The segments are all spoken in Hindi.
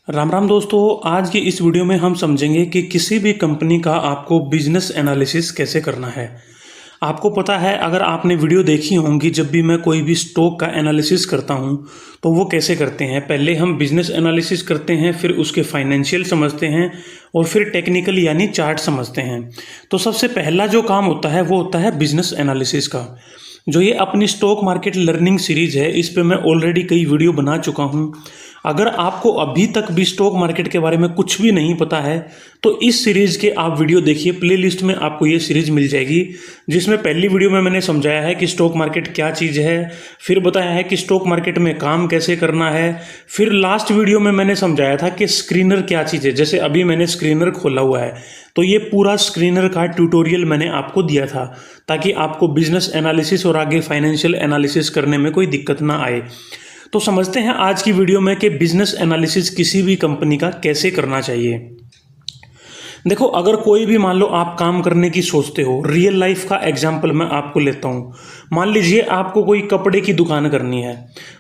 राम राम दोस्तों। आज की इस वीडियो में हम समझेंगे कि किसी भी कंपनी का आपको बिजनेस एनालिसिस कैसे करना है। आपको पता है, अगर आपने वीडियो देखी होंगी, जब भी मैं कोई भी स्टॉक का एनालिसिस करता हूं तो वो कैसे करते हैं। पहले हम बिजनेस एनालिसिस करते हैं, फिर उसके फाइनेंशियल समझते हैं और फिर टेक्निकल यानी चार्ट समझते हैं। तो सबसे पहला जो काम होता है वो होता है बिजनेस एनालिसिस का। जो ये अपनी स्टॉक मार्केट लर्निंग सीरीज है, इस पे मैं ऑलरेडी कई वीडियो बना चुका हूँ। अगर आपको अभी तक भी स्टॉक मार्केट के बारे में कुछ भी नहीं पता है तो इस सीरीज़ के आप वीडियो देखिए, प्लेलिस्ट में आपको ये सीरीज़ मिल जाएगी, जिसमें पहली वीडियो में मैंने समझाया है कि स्टॉक मार्केट क्या चीज़ है, फिर बताया है कि स्टॉक मार्केट में काम कैसे करना है, फिर लास्ट वीडियो में मैंने समझाया था कि स्क्रीनर क्या चीज़ है। जैसे अभी मैंने स्क्रीनर खोला हुआ है तो ये पूरा स्क्रीनर का ट्यूटोरियल मैंने आपको दिया था, ताकि आपको बिजनेस एनालिसिस और आगे फाइनेंशियल एनालिसिस करने में कोई दिक्कत ना आए। तो समझते हैं आज की वीडियो में कि बिजनेस एनालिसिस किसी भी कंपनी का कैसे करना चाहिए। देखो, अगर कोई भी, मान लो आप काम करने की सोचते हो, रियल लाइफ का एग्जांपल मैं आपको लेता हूँ। मान लीजिए आपको कोई कपड़े की दुकान करनी है,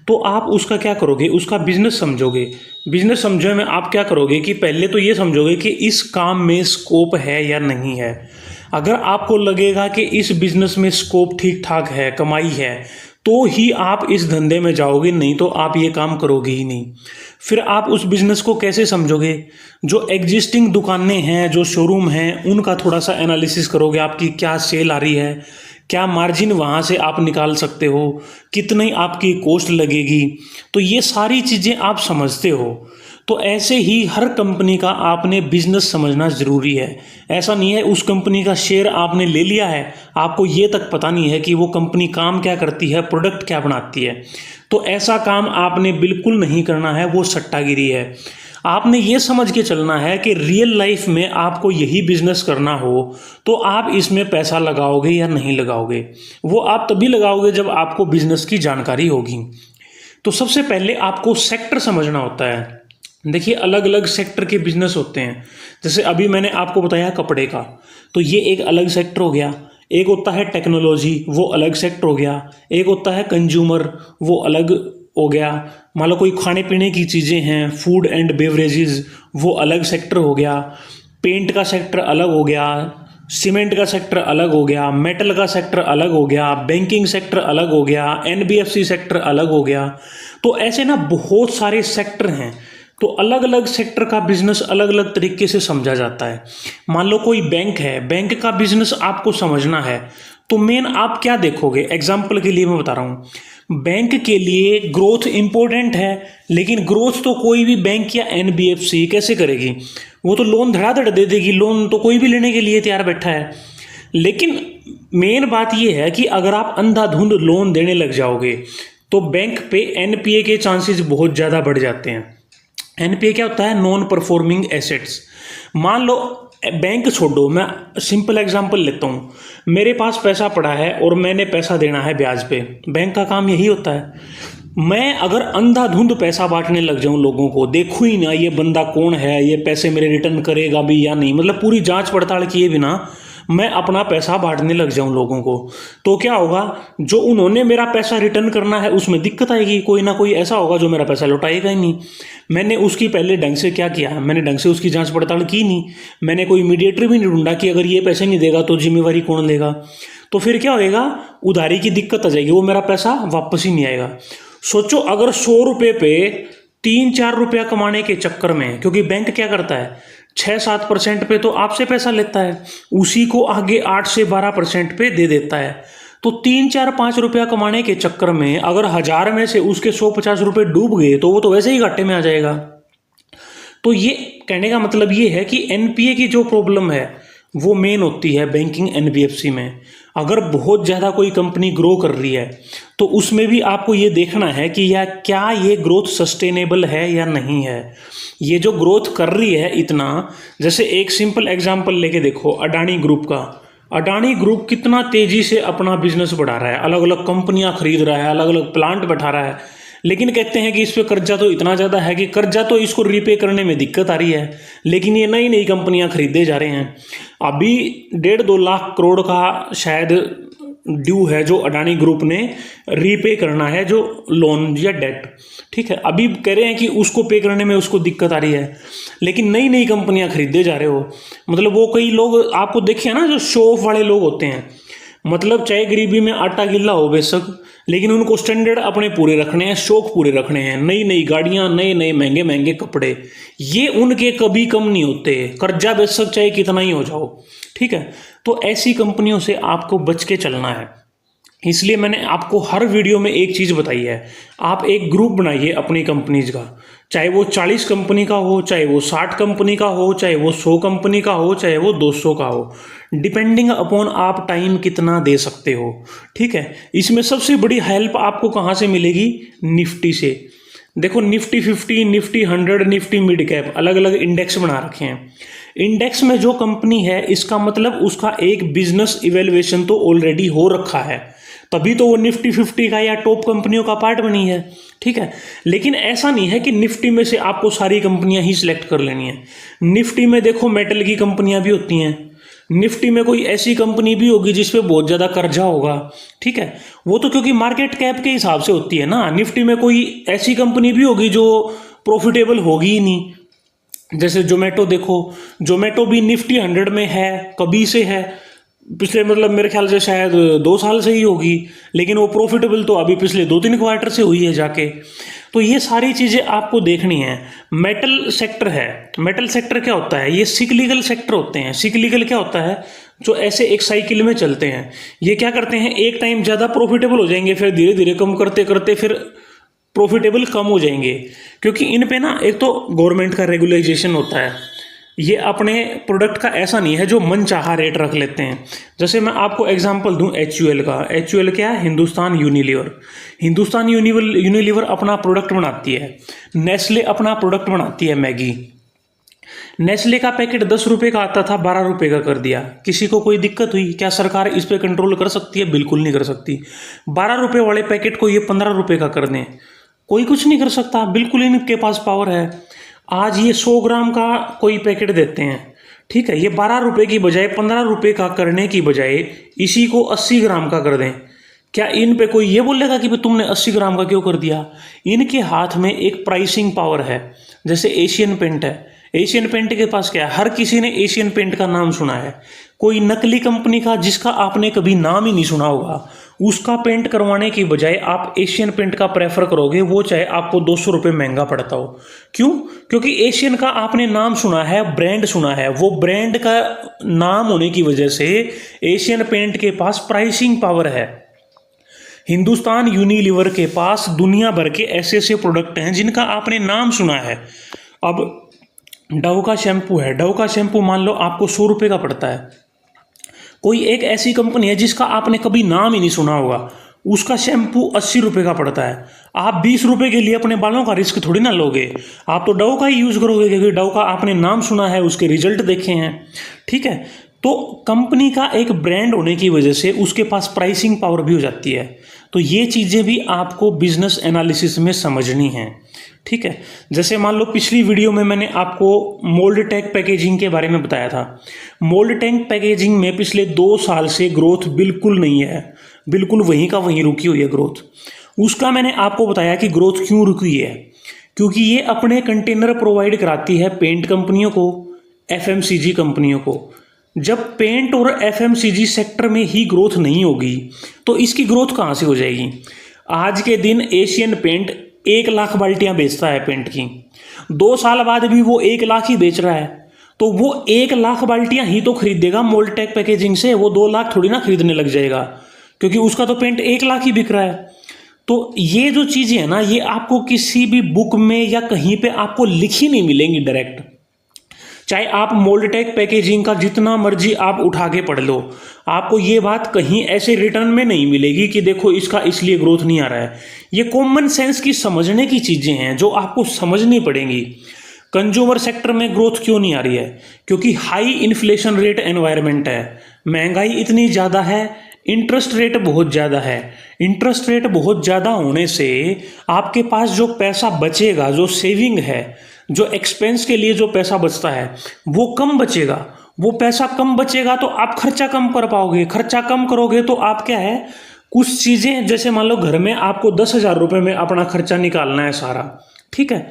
तो आप उसका क्या करोगे, उसका बिजनेस समझोगे। बिजनेस समझने में आप क्या करोगे कि पहले तो ये समझोगे कि इस काम में स्कोप है या नहीं है। अगर आपको लगेगा कि इस बिजनेस में स्कोप ठीक ठाक है, कमाई है, तो ही आप इस धंधे में जाओगे, नहीं तो आप ये काम करोगे ही नहीं। फिर आप उस बिजनेस को कैसे समझोगे, जो एग्जिस्टिंग दुकानें हैं, जो शोरूम हैं, उनका थोड़ा सा एनालिसिस करोगे। आपकी क्या सेल आ रही है, क्या मार्जिन वहाँ से आप निकाल सकते हो, कितनी आपकी कॉस्ट लगेगी, तो ये सारी चीज़ें आप समझते हो। तो ऐसे ही हर कंपनी का आपने बिजनेस समझना ज़रूरी है। ऐसा नहीं है उस कंपनी का शेयर आपने ले लिया है, आपको ये तक पता नहीं है कि वो कंपनी काम क्या करती है, प्रोडक्ट क्या बनाती है। तो ऐसा काम आपने बिल्कुल नहीं करना है, वो सट्टागिरी है। आपने ये समझ के चलना है कि रियल लाइफ में आपको यही बिजनेस करना हो तो आप इसमें पैसा लगाओगे या नहीं लगाओगे। वो आप तभी लगाओगे जब आपको बिजनेस की जानकारी होगी। तो सबसे पहले आपको सेक्टर समझना होता है। देखिए, अलग अलग सेक्टर के बिजनेस होते हैं। जैसे अभी मैंने आपको बताया कपड़े का, तो ये एक अलग सेक्टर हो गया। एक होता है टेक्नोलॉजी, वो अलग सेक्टर हो गया। एक होता है कंज्यूमर, वो अलग हो गया। मान लो कोई खाने पीने की चीज़ें हैं, फूड एंड बेवरेजेस, वो अलग सेक्टर हो गया। पेंट का सेक्टर अलग हो गया, सीमेंट का सेक्टर अलग हो गया, मेटल का सेक्टर अलग हो गया, बैंकिंग सेक्टर अलग हो गया, एनबीएफसी सेक्टर अलग हो गया। तो ऐसे ना बहुत सारे सेक्टर हैं। तो अलग अलग सेक्टर का बिजनेस अलग अलग तरीके से समझा जाता है। मान लो कोई बैंक है, बैंक का बिजनेस आपको समझना है तो मेन आप क्या देखोगे। एग्जाम्पल के लिए मैं बता रहा हूँ, बैंक के लिए ग्रोथ इंपॉर्टेंट है, लेकिन ग्रोथ तो कोई भी बैंक या एनबीएफसी कैसे करेगी। वो तो लोन धड़ाधड़ दे देगी, लोन तो कोई भी लेने के लिए तैयार बैठा है। लेकिन मेन बात यह है कि अगर आप अंधाधुंध लोन देने लग जाओगे तो बैंक पे एनपीए के चांसेस बहुत ज़्यादा बढ़ जाते हैं। एनपीए क्या होता है, नॉन परफॉर्मिंग एसेट्स। मान लो बैंक छोड़ो, मैं सिंपल एग्जांपल लेता हूँ। मेरे पास पैसा पड़ा है और मैंने पैसा देना है ब्याज पे। बैंक का काम यही होता है। मैं अगर अंधाधुंध पैसा बांटने लग जाऊं लोगों को, देखूं ही ना ये बंदा कौन है, ये पैसे मेरे रिटर्न करेगा भी या नहीं, मतलब पूरी जांच पड़ताल किए बिना मैं अपना पैसा बांटने लग जाऊं लोगों को, तो क्या होगा, जो उन्होंने मेरा पैसा रिटर्न करना है उसमें दिक्कत आएगी। कोई ना कोई ऐसा होगा जो मेरा पैसा लौटाएगा ही नहीं। मैंने उसकी पहले ढंग से क्या किया, मैंने ढंग से उसकी जांच पड़ताल की नहीं। मैंने कोई मीडिएटर भी नहीं ढूंढा कि अगर ये पैसे नहीं देगा तो जिम्मेवारी कौन लेगा। तो फिर क्या होएगा, उधारी की दिक्कत आ जाएगी, वो मेरा पैसा वापस ही नहीं आएगा। सोचो, अगर 100 रुपये पे 3-4 रुपया कमाने के चक्कर में, क्योंकि बैंक क्या करता है 6-7% पे तो आपसे पैसा लेता है, उसी को आगे 8 से 12% पे दे देता है। तो 3-4-5 रुपया कमाने के चक्कर में अगर 1000 में से उसके 150 रुपये डूब गए तो वो तो वैसे ही घाटे में आ जाएगा। तो ये कहने का मतलब ये है कि एनपीए की जो प्रॉब्लम है वो मेन होती है बैंकिंग एनबीएफसी में। अगर बहुत ज़्यादा कोई कंपनी ग्रो कर रही है तो उसमें भी आपको ये देखना है कि या क्या ये ग्रोथ सस्टेनेबल है या नहीं है। ये जो ग्रोथ कर रही है इतना, जैसे एक सिंपल एग्जांपल लेके देखो अडानी ग्रुप का। अडानी ग्रुप कितना तेजी से अपना बिजनेस बढ़ा रहा है, अलग अलग कंपनियां खरीद रहा है, अलग अलग प्लांट बैठा रहा है, लेकिन कहते हैं कि इस पे कर्जा तो इतना ज़्यादा है कि कर्जा तो इसको रीपे करने में दिक्कत आ रही है, लेकिन ये नई नई कंपनियां खरीदे जा रहे हैं। अभी 1.5-2 लाख करोड़ का शायद ड्यू है जो अडानी ग्रुप ने रीपे करना है, जो लोन या डेट, ठीक है। अभी कह रहे हैं कि उसको पे करने में उसको दिक्कत आ रही है, लेकिन नई नई कंपनियां खरीदे जा रहे हो। मतलब वो कई लोग आपको देखे ना, जो शो ऑफ वाले लोग होते हैं, मतलब चाहे गरीबी में आटा गिल्ला हो बेशक, लेकिन उनको स्टैंडर्ड अपने पूरे रखने हैं, शौक पूरे रखने हैं, नई नई गाड़ियां, नए नए महंगे महंगे कपड़े, ये उनके कभी कम नहीं होते। कर्जा बेशक चाहे कितना ही हो जाओ, ठीक है। तो ऐसी कंपनियों से आपको बच के चलना है। इसलिए मैंने आपको हर वीडियो में एक चीज़ बताई है, आप एक ग्रुप बनाइए अपनी कंपनीज का, चाहे वो 40 कंपनी का हो, चाहे वो 60 कंपनी का हो, चाहे वो 100 कंपनी का हो, चाहे वो 200 का हो, डिपेंडिंग अपॉन आप टाइम कितना दे सकते हो, ठीक है। इसमें सबसे बड़ी हेल्प आपको कहाँ से मिलेगी? निफ्टी से। देखो Nifty 50, Nifty 100, Nifty mid cap, अलग अलग इंडेक्स बना रखे हैं। इंडेक्स में जो कंपनी है, इसका मतलब उसका एक बिजनेस इवेल्युएशन तो ऑलरेडी हो रखा है, तभी तो वो निफ्टी 50 का या टॉप कंपनियों का पार्ट बनी है, ठीक है। लेकिन ऐसा नहीं है कि निफ्टी में से आपको सारी कंपनियां ही सिलेक्ट कर लेनी है। निफ्टी में देखो मेटल की कंपनियां भी होती हैं, निफ्टी में कोई ऐसी कंपनी भी होगी जिसपे बहुत ज़्यादा कर्जा होगा, ठीक है। वो तो क्योंकि मार्केट कैप के हिसाब से होती है ना। निफ्टी में कोई ऐसी कंपनी भी होगी जो प्रॉफिटेबल होगी ही नहीं। जैसे जोमेटो देखो, जोमेटो भी निफ्टी 100 में है, कभी से है, पिछले मतलब मेरे ख्याल से शायद 2 साल से ही होगी, लेकिन वो प्रॉफिटेबल तो अभी पिछले 2-3 क्वार्टर से हुई है जाके। तो ये सारी चीज़ें आपको देखनी है। मेटल सेक्टर है, मेटल सेक्टर क्या होता है? ये सिक्लिकल सेक्टर होते हैं। सिक्लिकल क्या होता है? जो ऐसे एक साइकिल में चलते हैं। ये क्या करते हैं, एक टाइम ज़्यादा प्रॉफिटेबल हो जाएंगे, फिर धीरे धीरे कम करते करते फिर प्रॉफिटेबल कम हो जाएंगे, क्योंकि इन पे ना एक तो गवर्नमेंट का रेगुलेशन होता है। ये अपने प्रोडक्ट का ऐसा नहीं है जो मन चाहा रेट रख लेते हैं। जैसे मैं आपको एग्जांपल दूं HUL का। HUL क्या है? हिंदुस्तान यूनिलीवर। हिंदुस्तान यूनिलीवर अपना प्रोडक्ट बनाती है। नेस्ले अपना प्रोडक्ट बनाती है, मैगी। नेस्ले का पैकेट 10 रुपये का आता था, 12 रुपये का कर दिया। किसी को कोई दिक्कत हुई? क्या सरकार इस पर कंट्रोल कर सकती है? बिल्कुल नहीं कर सकती। 12 रुपये वाले पैकेट को ये 15 रुपये का कर दें, कोई कुछ नहीं कर सकता, बिल्कुल इनके पास पावर है। आज ये 100 ग्राम का कोई पैकेट देते हैं, ठीक है, ये 12 रुपये की बजाय 15 रुपये का करने की बजाय इसी को 80 ग्राम का कर दें, क्या इन पे कोई ये बोलेगा कि तुमने 80 ग्राम का क्यों कर दिया? इनके हाथ में एक प्राइसिंग पावर है। जैसे एशियन पेंट है, एशियन पेंट के पास क्या है? हर किसी ने एशियन पेंट का नाम सुना है। कोई नकली कंपनी का जिसका आपने कभी नाम ही नहीं सुना होगा, उसका पेंट करवाने की बजाय आप एशियन पेंट का प्रेफर करोगे, वो चाहे आपको 200 रुपये महंगा पड़ता हो। क्यों? क्योंकि एशियन का आपने नाम सुना है, ब्रांड सुना है। वो ब्रांड का नाम होने की वजह से एशियन पेंट के पास प्राइसिंग पावर है। हिंदुस्तान यूनिलीवर के पास दुनिया भर के ऐसे ऐसे प्रोडक्ट हैं जिनका आपने नाम सुना है। अब डव का शैम्पू है, डव का शैम्पू मान लो आपको 100 रुपये का पड़ता है। कोई एक ऐसी कंपनी है जिसका आपने कभी नाम ही नहीं सुना होगा, उसका शैम्पू 80 रुपये का पड़ता है। आप 20 रुपये के लिए अपने बालों का रिस्क थोड़ी ना लोगे, आप तो डव का ही यूज़ करोगे, क्योंकि डव का आपने नाम सुना है, उसके रिजल्ट देखे हैं, ठीक है। तो कंपनी का एक ब्रांड होने की वजह से उसके पास प्राइसिंग पावर भी हो जाती है। तो ये चीज़ें भी आपको बिजनेस एनालिसिस में समझनी हैं, ठीक है। जैसे मान लो पिछली वीडियो में मैंने आपको मोल्ड टैग पैकेजिंग के बारे में बताया था। मोल्ड टैग पैकेजिंग में पिछले 2 साल से ग्रोथ बिल्कुल नहीं है, बिल्कुल वहीं का वहीं रुकी हुई है ग्रोथ। उसका मैंने आपको बताया कि ग्रोथ क्यों रुकी है, क्योंकि ये अपने कंटेनर प्रोवाइड कराती है पेंट कंपनियों को, FMCG कंपनियों को। जब पेंट और FMCG सेक्टर में ही ग्रोथ नहीं होगी तो इसकी ग्रोथ कहाँ से हो जाएगी? आज के दिन एशियन पेंट 1 लाख बाल्टियां बेचता है पेंट की, 2 साल बाद भी वो 1 लाख ही बेच रहा है, तो वो 1 लाख बाल्टियां ही तो खरीदेगा मोल्ड टैग पैकेजिंग से, वो 2 लाख थोड़ी ना खरीदने लग जाएगा, क्योंकि उसका तो पेंट 1 लाख ही बिक रहा है। तो ये जो चीज़ें हैं ना, ये आपको किसी भी बुक में या कहीं पे आपको लिखी नहीं मिलेंगी डायरेक्ट। चाहे आप मोल्ड टैग पैकेजिंग का जितना मर्जी आप उठा के पढ़ लो, आपको ये बात कहीं ऐसे रिटर्न में नहीं मिलेगी कि देखो इसका इसलिए ग्रोथ नहीं आ रहा है। ये कॉमन सेंस की समझने की चीज़ें हैं जो आपको समझनी पड़ेंगी। कंज्यूमर सेक्टर में ग्रोथ क्यों नहीं आ रही है? क्योंकि हाई इन्फ्लेशन रेट एनवायरनमेंट है, महंगाई इतनी ज़्यादा है, इंटरेस्ट रेट बहुत ज़्यादा है। इंटरेस्ट रेट बहुत ज़्यादा होने से आपके पास जो पैसा बचेगा, जो सेविंग है, जो एक्सपेंस के लिए जो पैसा बचता है, वो कम बचेगा। वो पैसा कम बचेगा तो आप खर्चा कम कर पाओगे, खर्चा कम करोगे तो आप क्या है, कुछ चीज़ें जैसे मान लो घर में आपको 10,000 रुपये में अपना खर्चा निकालना है सारा, ठीक है।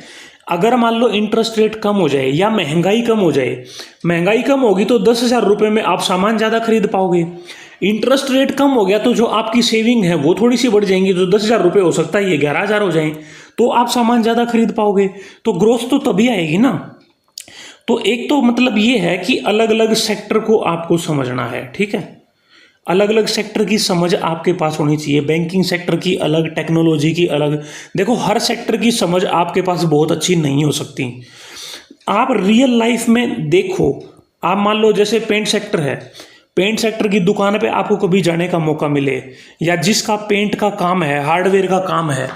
अगर मान लो इंटरेस्ट रेट कम हो जाए या महंगाई कम हो जाए, महंगाई कम होगी तो 10,000 रुपये में आप सामान ज़्यादा खरीद पाओगे। इंटरेस्ट रेट कम हो गया तो जो आपकी सेविंग है वो थोड़ी सी बढ़ जाएंगी, जो 10,000 रुपये हो सकता है ये 11,000 हो जाए, तो आप सामान ज़्यादा खरीद पाओगे। तो ग्रोथ तो तभी आएगी ना। तो एक तो मतलब ये है कि अलग अलग सेक्टर को आपको समझना है, ठीक है। अलग अलग सेक्टर की समझ आपके पास होनी चाहिए। बैंकिंग सेक्टर की अलग, टेक्नोलॉजी की अलग। देखो हर सेक्टर की समझ आपके पास बहुत अच्छी नहीं हो सकती। आप रियल लाइफ में देखो, आप मान लो जैसे पेंट सेक्टर है, पेंट सेक्टर की दुकान पे आपको कभी जाने का मौका मिले, या जिसका पेंट का काम है, हार्डवेयर का काम है,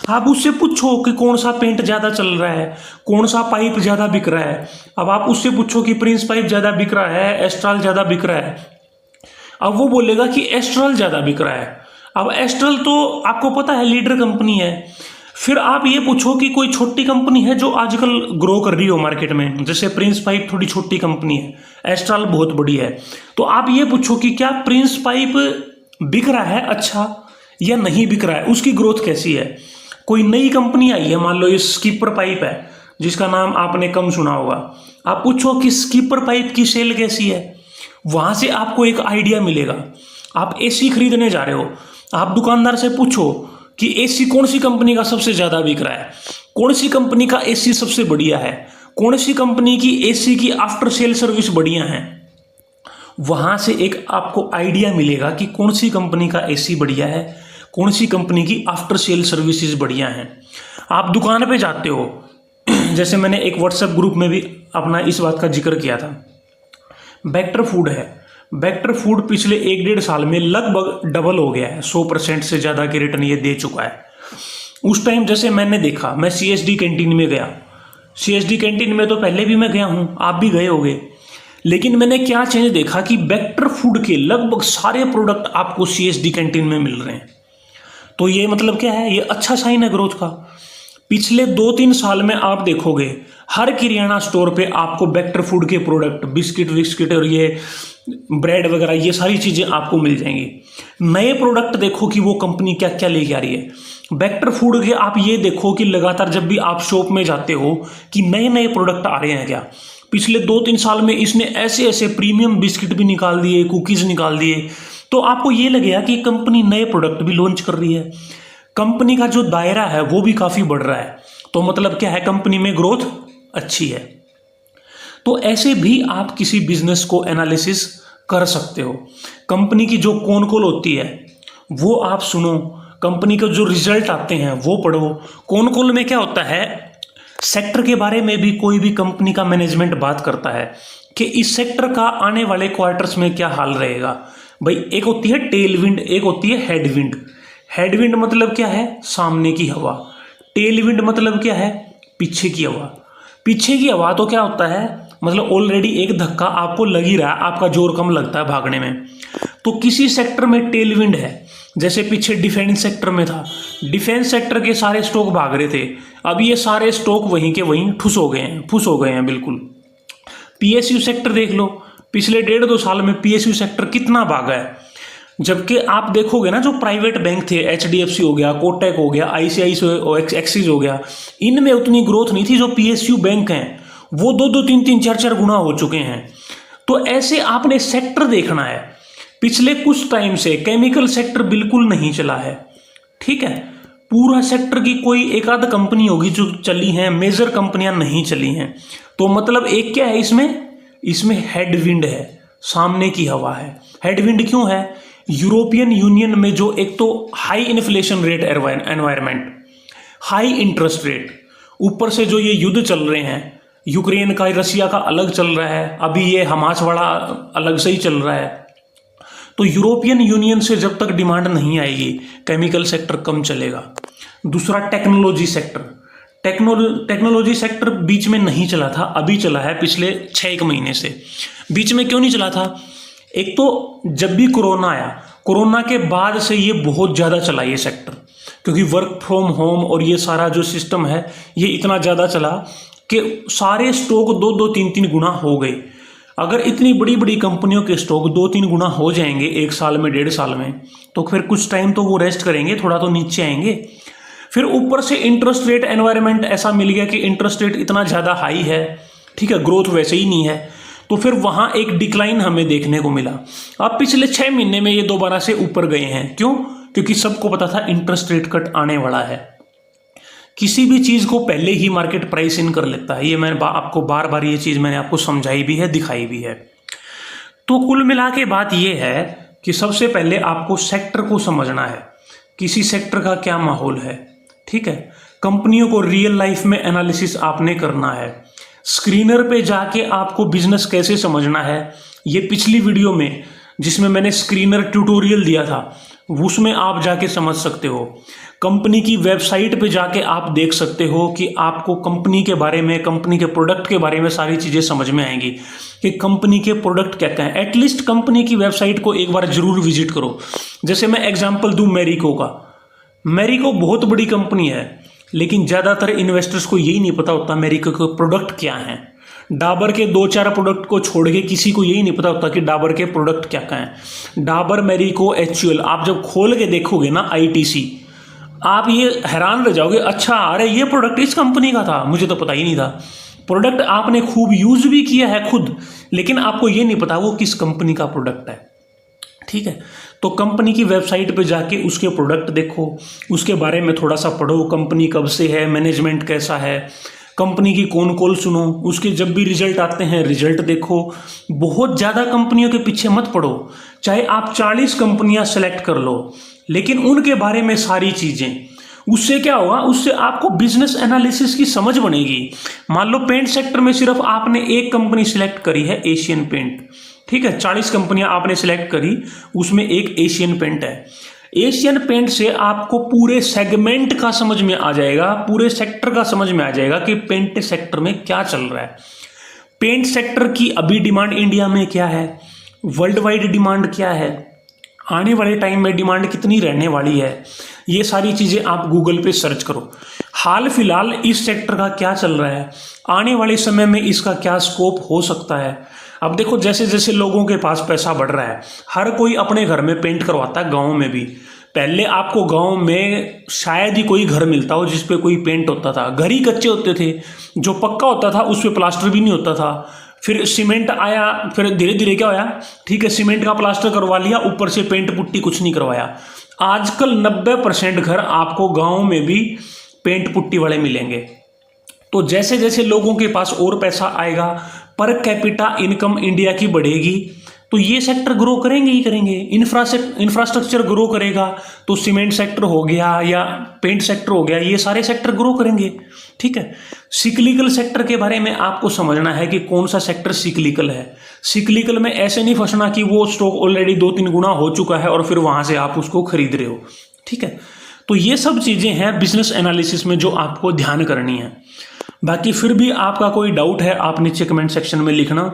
आप उससे पूछो कि कौन सा पेंट ज़्यादा चल रहा है, कौन सा पाइप ज़्यादा बिक रहा है। अब आप उससे पूछो कि प्रिंस पाइप ज़्यादा बिक रहा है, एस्ट्रल ज़्यादा बिक रहा है, अब वो बोलेगा कि एस्ट्रल ज़्यादा बिक रहा है। अब एस्ट्रल तो आपको पता है लीडर कंपनी है। फिर आप ये पूछो कि कोई छोटी कंपनी है जो आजकल ग्रो कर रही हो मार्केट में, जैसे प्रिंस पाइप थोड़ी छोटी कंपनी है, एस्ट्रल बहुत बड़ी है, तो आप ये पूछो कि क्या प्रिंस पाइप बिक रहा है अच्छा या नहीं बिक रहा है, उसकी ग्रोथ कैसी है। कोई नई कंपनी आई है, मान लो ये स्कीपर पाइप है जिसका नाम आपने कम सुना होगा, आप पूछो कि स्कीपर पाइप की सेल कैसी है, वहां से आपको एक आइडिया मिलेगा। आप एसी खरीदने जा रहे हो, आप दुकानदार से पूछो कि एसी कौन सी कंपनी का सबसे ज्यादा बिक रहा है, कौन सी कंपनी का एसी सबसे बढ़िया है, कौन सी कंपनी की एसी की आफ्टर सेल सर्विस बढ़िया है। वहां से एक आपको आइडिया मिलेगा कि कौन सी कंपनी का एसी बढ़िया है, कौन सी कंपनी की आफ्टर सेल सर्विसेज बढ़िया है। आप दुकान पे जाते हो, जैसे मैंने एक व्हाट्सएप ग्रुप में भी अपना इस बात का जिक्र किया था, वेक्टर फूड है, वेक्टर फूड पिछले 1-1.5 साल में लगभग डबल हो गया है, 100% से ज़्यादा के रिटर्न ये दे चुका है। उस टाइम जैसे मैंने देखा, मैं CSD कैंटीन में गया, CSD कैंटीन में तो पहले भी मैं गया हूँ, आप भी गए होंगे, लेकिन मैंने क्या चेंज देखा कि वेक्टर फूड के लगभग सारे प्रोडक्ट आपको CSD कैंटीन में मिल रहे हैं। तो ये मतलब क्या है, ये अच्छा साइन है ग्रोथ का। पिछले 2-3 साल में आप देखोगे हर किराना स्टोर पे आपको वेक्टर फूड के प्रोडक्ट, बिस्किट विस्किट और ये ब्रेड वगैरह, ये सारी चीज़ें आपको मिल जाएंगी। नए प्रोडक्ट देखो कि वो कंपनी क्या क्या लेके आ रही है। वेक्टर फूड के आप ये देखो कि लगातार जब भी आप शॉप में जाते हो कि नए नए प्रोडक्ट आ रहे हैं क्या। पिछले 2-3 साल में इसने ऐसे ऐसे प्रीमियम बिस्किट भी निकाल दिए, कुकीज़ निकाल दिए, तो आपको ये लगेगा कि कंपनी नए प्रोडक्ट भी लॉन्च कर रही है, कंपनी का जो दायरा है वो भी काफ़ी बढ़ रहा है। तो मतलब क्या है, कंपनी में ग्रोथ अच्छी है। तो ऐसे भी आप किसी बिजनेस को एनालिसिस कर सकते हो। कंपनी की जो कॉन कॉल होती है वो आप सुनो, कंपनी के जो रिजल्ट आते हैं वो पढ़ो। कॉन कॉल में क्या होता है, सेक्टर के बारे में भी कोई भी कंपनी का मैनेजमेंट बात करता है कि इस सेक्टर का आने वाले क्वार्टर्स में क्या हाल रहेगा। भाई एक होती है टेल विंड, एक होती है हेड विंड। हेड विंड मतलब क्या है, सामने की हवा। टेल विंड मतलब क्या है, पीछे की हवा। पीछे की हवा तो क्या होता है, मतलब ऑलरेडी एक धक्का आपको लग ही रहा है, आपका जोर कम लगता है भागने में। तो किसी सेक्टर में टेल विंड है, जैसे पीछे डिफेंस सेक्टर में था, डिफेंस सेक्टर के सारे स्टॉक भाग रहे थे, अब ये सारे स्टॉक वहीं के वहीं ठुस हो गए हैं, फुस हो गए हैं बिल्कुल। PSU सेक्टर देख लो, पिछले 1.5-2 साल में PSU सेक्टर कितना भागा है। जबकि आप देखोगे ना, जो प्राइवेट बैंक थे, HDFC हो गया, कोटक हो गया, ICICI एक्सिस हो गया, इनमें उतनी ग्रोथ नहीं थी। जो PSU बैंक हैं वो 2-2, 3-3, 4-4 गुना हो चुके हैं। तो ऐसे आपने सेक्टर देखना है। पिछले कुछ टाइम से केमिकल सेक्टर बिल्कुल नहीं चला है, ठीक है। पूरा सेक्टर की कोई एक आध कंपनी होगी जो चली हैं, मेजर कंपनियां नहीं चली हैं। तो मतलब एक क्या है इसमें हेडविंड है, सामने की हवा है। हेडविंड क्यों है, यूरोपियन यूनियन में जो एक तो high inflation rate environment, high interest rate, ऊपर से जो ये युद्ध चल रहे हैं, यूक्रेन का, रसिया का अलग चल रहा है, अभी ये हमास वाला अलग से ही चल रहा है। तो यूरोपियन यूनियन से जब तक डिमांड नहीं आएगी, केमिकल सेक्टर कम चलेगा। दूसरा टेक्नोलॉजी सेक्टर, टेक्नोलॉजी सेक्टर बीच में नहीं चला था, अभी चला है पिछले 6-1 महीने से। बीच में क्यों नहीं चला था, एक तो जब भी कोरोना आया, कोरोना के बाद से ये बहुत ज़्यादा चला ये सेक्टर, क्योंकि वर्क फ्रॉम होम और ये सारा जो सिस्टम है ये इतना ज़्यादा चला कि सारे स्टॉक 2-2, 3-3 गुना हो गए। अगर इतनी बड़ी बड़ी कंपनियों के स्टॉक 2-3 गुना हो जाएंगे 1 साल में, 1.5 साल में, तो फिर कुछ टाइम तो वो रेस्ट करेंगे, थोड़ा तो नीचे आएंगे। फिर ऊपर से इंटरेस्ट रेट एनवायरनमेंट ऐसा मिल गया कि इंटरेस्ट रेट इतना ज़्यादा हाई है, ठीक है, ग्रोथ वैसे ही नहीं है, तो फिर वहाँ एक डिक्लाइन हमें देखने को मिला। अब पिछले 6 महीने में ये दोबारा से ऊपर गए हैं। क्यों? क्योंकि सबको पता था इंटरेस्ट रेट कट आने वाला है। किसी भी चीज़ को पहले ही मार्केट प्राइस इन कर लेता है। ये मैंने आपको बार बार ये चीज़ मैंने आपको समझाई भी है, दिखाई भी है। तो कुल मिला के बात ये है कि सबसे पहले आपको सेक्टर को समझना है, किसी सेक्टर का क्या माहौल है, ठीक है। कंपनियों को रियल लाइफ में एनालिसिस आपने करना है। स्क्रीनर पे जाके आपको बिजनेस कैसे समझना है, ये पिछली वीडियो में जिसमें मैंने स्क्रीनर ट्यूटोरियल दिया था उसमें आप जाके समझ सकते हो। कंपनी की वेबसाइट पे जाके आप देख सकते हो कि आपको कंपनी के बारे में, कंपनी के प्रोडक्ट के बारे में सारी चीज़ें समझ में आएंगी कि कंपनी के प्रोडक्ट क्या क्या है। एटलीस्ट कंपनी की वेबसाइट को एक बार जरूर विजिट करो। जैसे मैं एग्जांपल दूं मैरिको का। मैरिको बहुत बड़ी कंपनी है, लेकिन ज़्यादातर इन्वेस्टर्स को यही नहीं पता होता मैरिको के प्रोडक्ट क्या हैं। डाबर के 2-4 प्रोडक्ट को छोड़ के किसी को यही नहीं पता होता कि डाबर के प्रोडक्ट क्या क्या हैं। डाबर, मैरिको, एचयूएल, आप जब खोल के देखोगे ना आईटीसी, आप ये हैरान रह जाओगे, अच्छा अरे ये प्रोडक्ट इस कंपनी का था, मुझे तो पता ही नहीं था। प्रोडक्ट आपने खूब यूज भी किया है खुद, लेकिन आपको ये नहीं पता वो किस कंपनी का प्रोडक्ट है, ठीक है। तो कंपनी की वेबसाइट पे जाके उसके प्रोडक्ट देखो, उसके बारे में थोड़ा सा पढ़ो, कंपनी कब से है, मैनेजमेंट कैसा है, कंपनी की कौन कॉल सुनो, उसके जब भी रिजल्ट आते हैं रिजल्ट देखो। बहुत ज़्यादा कंपनियों के पीछे मत पड़ो, चाहे आप 40 कंपनियां सेलेक्ट कर लो, लेकिन उनके बारे में सारी चीज़ें। उससे क्या होगा, उससे आपको बिजनेस एनालिसिस की समझ बनेगी। मान लो पेंट सेक्टर में सिर्फ आपने एक कंपनी सिलेक्ट करी है, एशियन पेंट, ठीक है। 40 कंपनियां आपने सिलेक्ट करी, उसमें एक एशियन पेंट है। एशियन पेंट से आपको पूरे सेगमेंट का समझ में आ जाएगा, पूरे सेक्टर का समझ में आ जाएगा कि पेंट सेक्टर में क्या चल रहा है। पेंट सेक्टर की अभी डिमांड इंडिया में क्या है, वर्ल्ड वाइड डिमांड क्या है, आने वाले टाइम में डिमांड कितनी रहने वाली है, ये सारी चीज़ें आप गूगल पे सर्च करो। हाल फिलहाल इस सेक्टर का क्या चल रहा है, आने वाले समय में इसका क्या स्कोप हो सकता है। अब देखो, जैसे जैसे लोगों के पास पैसा बढ़ रहा है, हर कोई अपने घर में पेंट करवाता है, गाँव में भी। पहले आपको गांव में शायद ही कोई घर मिलता हो जिस पे कोई पेंट होता था। घर ही कच्चे होते थे, जो पक्का होता था उस पे प्लास्टर भी नहीं होता था। फिर सीमेंट आया, फिर धीरे धीरे क्या होया, ठीक है, सीमेंट का प्लास्टर करवा लिया, ऊपर से पेंट पुट्टी कुछ नहीं करवाया। आजकल 90% घर आपको गाँव में भी पेंट पुट्टी वाले मिलेंगे। तो जैसे जैसे लोगों के पास और पैसा आएगा, पर कैपिटा इनकम इंडिया की बढ़ेगी, तो ये सेक्टर ग्रो करेंगे ही करेंगे। इंफ्रास्ट्रक्चर ग्रो करेगा तो सीमेंट सेक्टर हो गया या पेंट सेक्टर हो गया, ये सारे सेक्टर ग्रो करेंगे, ठीक है। सिक्लिकल सेक्टर के बारे में आपको समझना है कि कौन सा सेक्टर सिक्लिकल है। सिक्लिकल में ऐसे नहीं फंसना कि वो स्टॉक ऑलरेडी 2-3 गुना हो चुका है और फिर वहां से आप उसको खरीद रहे हो, ठीक है। तो ये सब चीजें हैं बिजनेस एनालिसिस में जो आपको ध्यान करनी है। बाकी फिर भी आपका कोई डाउट है आप नीचे कमेंट सेक्शन में लिखना,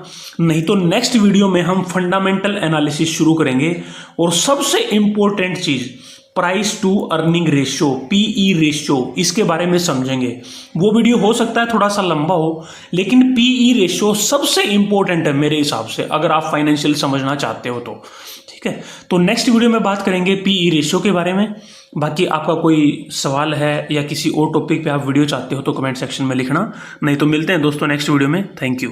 नहीं तो नेक्स्ट वीडियो में हम फंडामेंटल एनालिसिस शुरू करेंगे। और सबसे इंपॉर्टेंट चीज price to earning ratio, PE ratio, इसके बारे में समझेंगे। वो वीडियो हो सकता है थोड़ा सा लंबा हो, लेकिन पीई रेशियो सबसे इंपॉर्टेंट है मेरे हिसाब से, अगर आप फाइनेंशियल समझना चाहते हो तो, ठीक है। तो नेक्स्ट वीडियो में बात करेंगे पीई रेशियो के बारे में। बाकी आपका कोई सवाल है या किसी और टॉपिक पे आप वीडियो चाहते हो तो कमेंट सेक्शन में लिखना, नहीं तो मिलते हैं दोस्तों नेक्स्ट वीडियो में। Thank you.